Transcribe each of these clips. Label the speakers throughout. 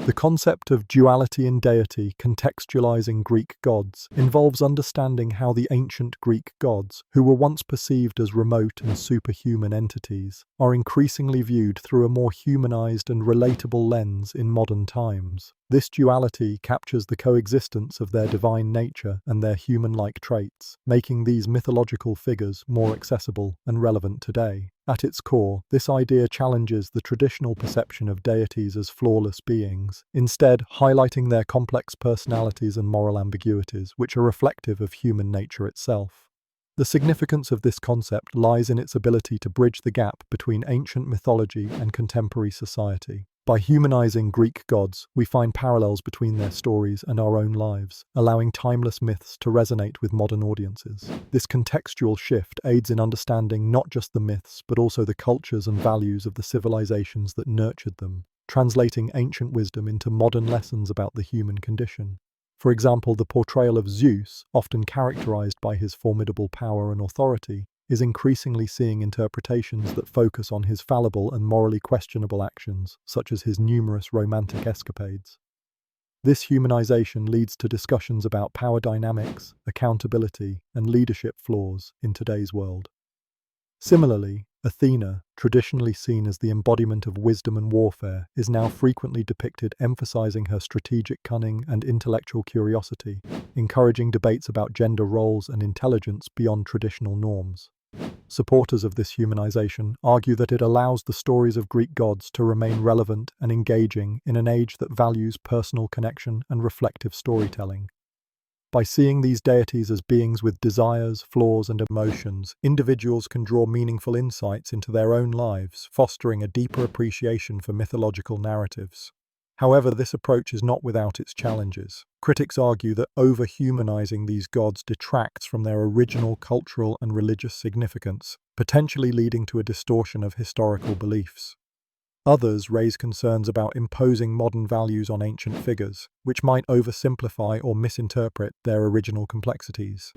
Speaker 1: The concept of duality and deity, contextualizing Greek gods, involves understanding how the ancient Greek gods, who were once perceived as remote and superhuman entities, are increasingly viewed through a more humanized and relatable lens in modern times. This duality captures the coexistence of their divine nature and their human-like traits, making these mythological figures more accessible and relevant today. At its core, this idea challenges the traditional perception of deities as flawless beings, instead highlighting their complex personalities and moral ambiguities, which are reflective of human nature itself. The significance of this concept lies in its ability to bridge the gap between ancient mythology and contemporary society. By humanizing Greek gods, we find parallels between their stories and our own lives, allowing timeless myths to resonate with modern audiences. This contextual shift aids in understanding not just the myths, but also the cultures and values of the civilizations that nurtured them, translating ancient wisdom into modern lessons about the human condition. For example, the portrayal of Zeus, often characterized by his formidable power and authority, is increasingly seeing interpretations that focus on his fallible and morally questionable actions, such as his numerous romantic escapades. This humanization leads to discussions about power dynamics, accountability, and leadership flaws in today's world. Similarly, Athena, traditionally seen as the embodiment of wisdom and warfare, is now frequently depicted emphasizing her strategic cunning and intellectual curiosity, encouraging debates about gender roles and intelligence beyond traditional norms. Supporters of this humanization argue that it allows the stories of Greek gods to remain relevant and engaging in an age that values personal connection and reflective storytelling. By seeing these deities as beings with desires, flaws, and emotions, individuals can draw meaningful insights into their own lives, fostering a deeper appreciation for mythological narratives. However, this approach is not without its challenges. Critics argue that over-humanizing these gods detracts from their original cultural and religious significance, potentially leading to a distortion of historical beliefs. Others raise concerns about imposing modern values on ancient figures, which might oversimplify or misinterpret their original complexities.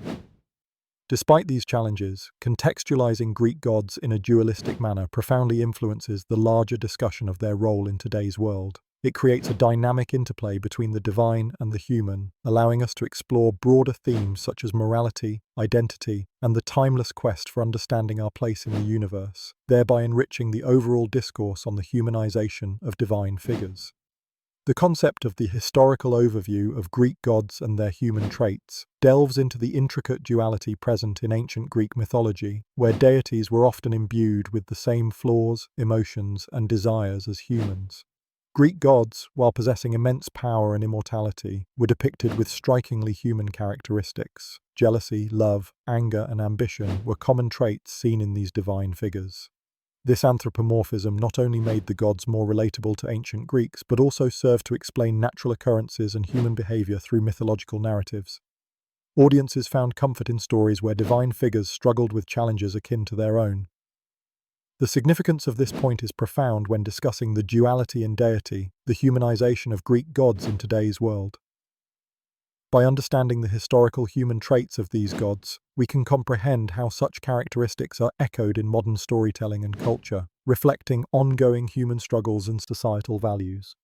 Speaker 1: Despite these challenges, contextualizing Greek gods in a dualistic manner profoundly influences the larger discussion of their role in today's world. It creates a dynamic interplay between the divine and the human, allowing us to explore broader themes such as morality, identity, and the timeless quest for understanding our place in the universe, thereby enriching the overall discourse on the humanization of divine figures. The concept of the historical overview of Greek gods and their human traits delves into the intricate duality present in ancient Greek mythology, where deities were often imbued with the same flaws, emotions, and desires as humans. Greek gods, while possessing immense power and immortality, were depicted with strikingly human characteristics. Jealousy, love, anger, and ambition were common traits seen in these divine figures. This anthropomorphism not only made the gods more relatable to ancient Greeks, but also served to explain natural occurrences and human behavior through mythological narratives. Audiences found comfort in stories where divine figures struggled with challenges akin to their own. The significance of this point is profound when discussing the duality and deity, the humanization of Greek gods in today's world. By understanding the historical human traits of these gods, we can comprehend how such characteristics are echoed in modern storytelling and culture, reflecting ongoing human struggles and societal values.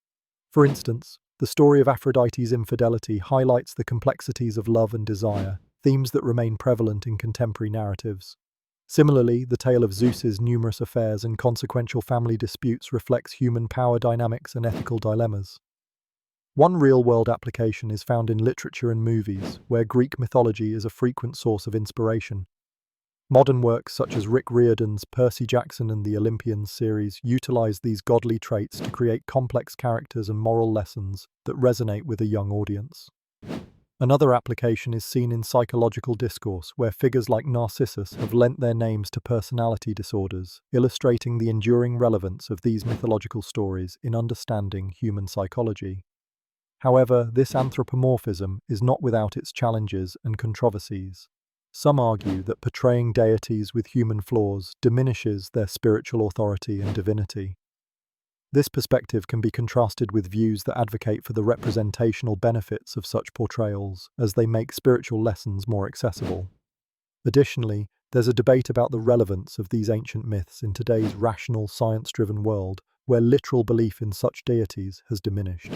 Speaker 1: For instance, the story of Aphrodite's infidelity highlights the complexities of love and desire, themes that remain prevalent in contemporary narratives. Similarly, the tale of Zeus's numerous affairs and consequential family disputes reflects human power dynamics and ethical dilemmas. One real-world application is found in literature and movies, where Greek mythology is a frequent source of inspiration. Modern works such as Rick Riordan's Percy Jackson and the Olympians series utilize these godly traits to create complex characters and moral lessons that resonate with a young audience. Another application is seen in psychological discourse, where figures like Narcissus have lent their names to personality disorders, illustrating the enduring relevance of these mythological stories in understanding human psychology. However, this anthropomorphism is not without its challenges and controversies. Some argue that portraying deities with human flaws diminishes their spiritual authority and divinity. This perspective can be contrasted with views that advocate for the representational benefits of such portrayals, as they make spiritual lessons more accessible. Additionally, there's a debate about the relevance of these ancient myths in today's rational, science-driven world, where literal belief in such deities has diminished.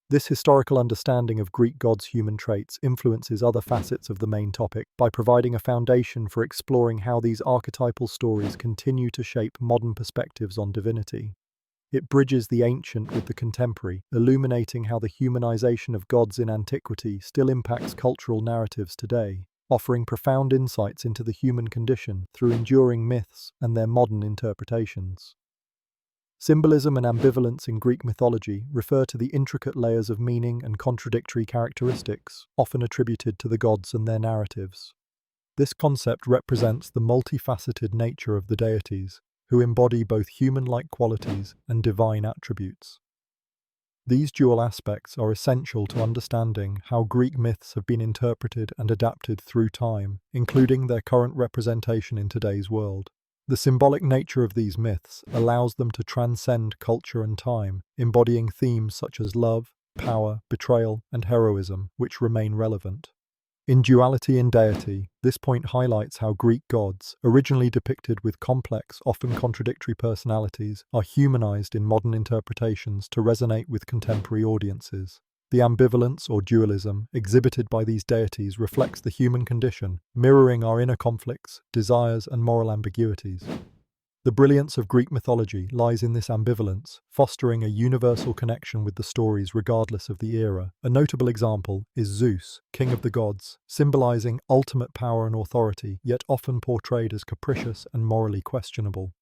Speaker 1: This historical understanding of Greek gods' human traits influences other facets of the main topic by providing a foundation for exploring how these archetypal stories continue to shape modern perspectives on divinity. It bridges the ancient with the contemporary, illuminating how the humanization of gods in antiquity still impacts cultural narratives today, offering profound insights into the human condition through enduring myths and their modern interpretations. Symbolism and ambivalence in Greek mythology refer to the intricate layers of meaning and contradictory characteristics often attributed to the gods and their narratives. This concept represents the multifaceted nature of the deities, who embody both human-like qualities and divine attributes. These dual aspects are essential to understanding how Greek myths have been interpreted and adapted through time, including their current representation in today's world. The symbolic nature of these myths allows them to transcend culture and time, embodying themes such as love, power, betrayal, and heroism, which remain relevant. In Duality and Deity, this point highlights how Greek gods, originally depicted with complex, often contradictory personalities, are humanized in modern interpretations to resonate with contemporary audiences. The ambivalence or dualism exhibited by these deities reflects the human condition, mirroring our inner conflicts, desires, and moral ambiguities. The brilliance of Greek mythology lies in this ambivalence, fostering a universal connection with the stories regardless of the era. A notable example is Zeus, king of the gods, symbolizing ultimate power and authority, yet often portrayed as capricious and morally questionable.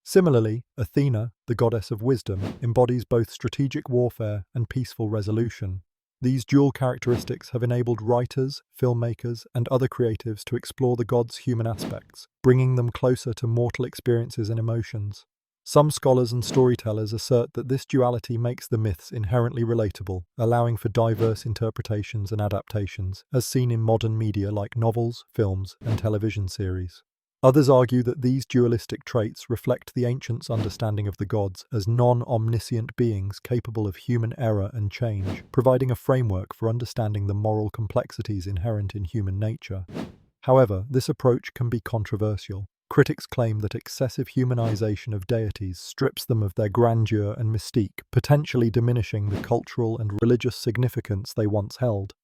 Speaker 1: Similarly, Athena, the goddess of wisdom, embodies both strategic warfare and peaceful resolution. These dual characteristics have enabled writers, filmmakers, and other creatives to explore the gods' human aspects, bringing them closer to mortal experiences and emotions. Some scholars and storytellers assert that this duality makes the myths inherently relatable, allowing for diverse interpretations and adaptations, as seen in modern media like novels, films, and television series. Others argue that these dualistic traits reflect the ancients' understanding of the gods as non-omniscient beings capable of human error and change, providing a framework for understanding the moral complexities inherent in human nature. However, this approach can be controversial. Critics claim that excessive humanization of deities strips them of their grandeur and mystique, potentially diminishing the cultural and religious significance they once held.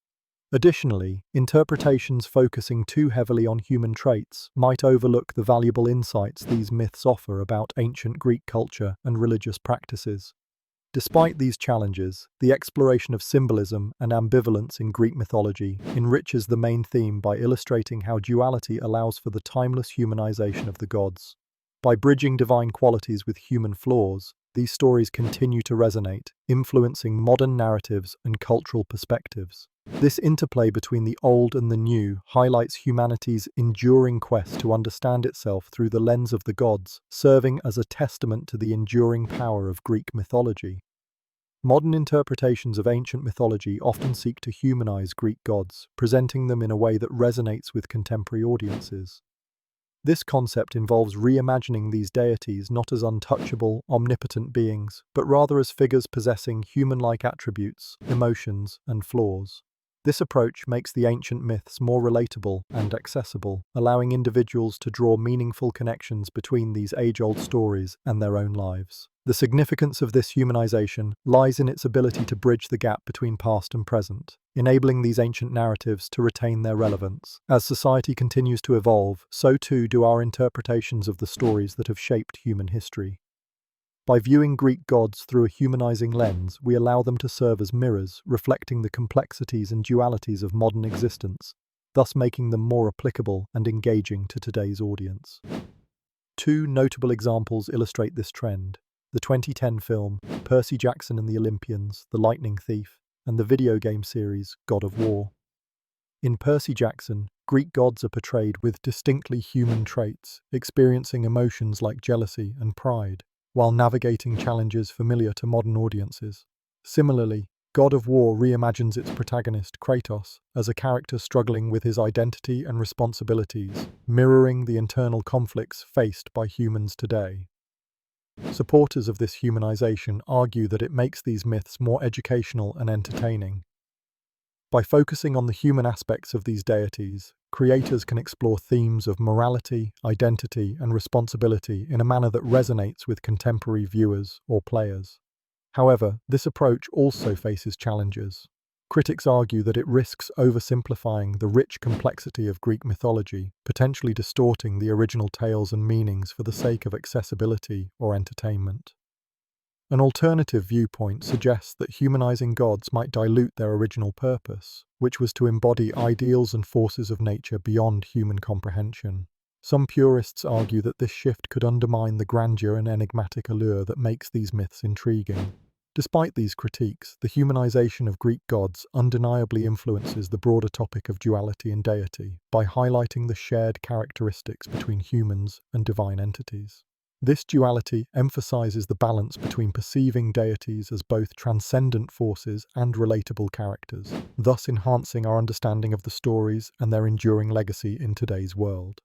Speaker 1: Additionally, interpretations focusing too heavily on human traits might overlook the valuable insights these myths offer about ancient Greek culture and religious practices. Despite these challenges, the exploration of symbolism and ambivalence in Greek mythology enriches the main theme by illustrating how duality allows for the timeless humanization of the gods. By bridging divine qualities with human flaws, these stories continue to resonate, influencing modern narratives and cultural perspectives. This interplay between the old and the new highlights humanity's enduring quest to understand itself through the lens of the gods, serving as a testament to the enduring power of Greek mythology. Modern interpretations of ancient mythology often seek to humanize Greek gods, presenting them in a way that resonates with contemporary audiences. This concept involves reimagining these deities not as untouchable, omnipotent beings, but rather as figures possessing human-like attributes, emotions, and flaws. This approach makes the ancient myths more relatable and accessible, allowing individuals to draw meaningful connections between these age-old stories and their own lives. The significance of this humanization lies in its ability to bridge the gap between past and present, enabling these ancient narratives to retain their relevance. As society continues to evolve, so too do our interpretations of the stories that have shaped human history. By viewing Greek gods through a humanizing lens, we allow them to serve as mirrors, reflecting the complexities and dualities of modern existence, thus making them more applicable and engaging to today's audience. Two notable examples illustrate this trend: the 2010 film Percy Jackson and the Olympians, The Lightning Thief, and the video game series God of War. In Percy Jackson, Greek gods are portrayed with distinctly human traits, experiencing emotions like jealousy and pride, while navigating challenges familiar to modern audiences. Similarly, God of War reimagines its protagonist, Kratos, as a character struggling with his identity and responsibilities, mirroring the internal conflicts faced by humans today. Supporters of this humanization argue that it makes these myths more educational and entertaining. By focusing on the human aspects of these deities, creators can explore themes of morality, identity, and responsibility in a manner that resonates with contemporary viewers or players. However, this approach also faces challenges. Critics argue that it risks oversimplifying the rich complexity of Greek mythology, potentially distorting the original tales and meanings for the sake of accessibility or entertainment. An alternative viewpoint suggests that humanizing gods might dilute their original purpose, which was to embody ideals and forces of nature beyond human comprehension. Some purists argue that this shift could undermine the grandeur and enigmatic allure that makes these myths intriguing. Despite these critiques, the humanization of Greek gods undeniably influences the broader topic of duality and deity by highlighting the shared characteristics between humans and divine entities. This duality emphasizes the balance between perceiving deities as both transcendent forces and relatable characters, thus enhancing our understanding of the stories and their enduring legacy in today's world.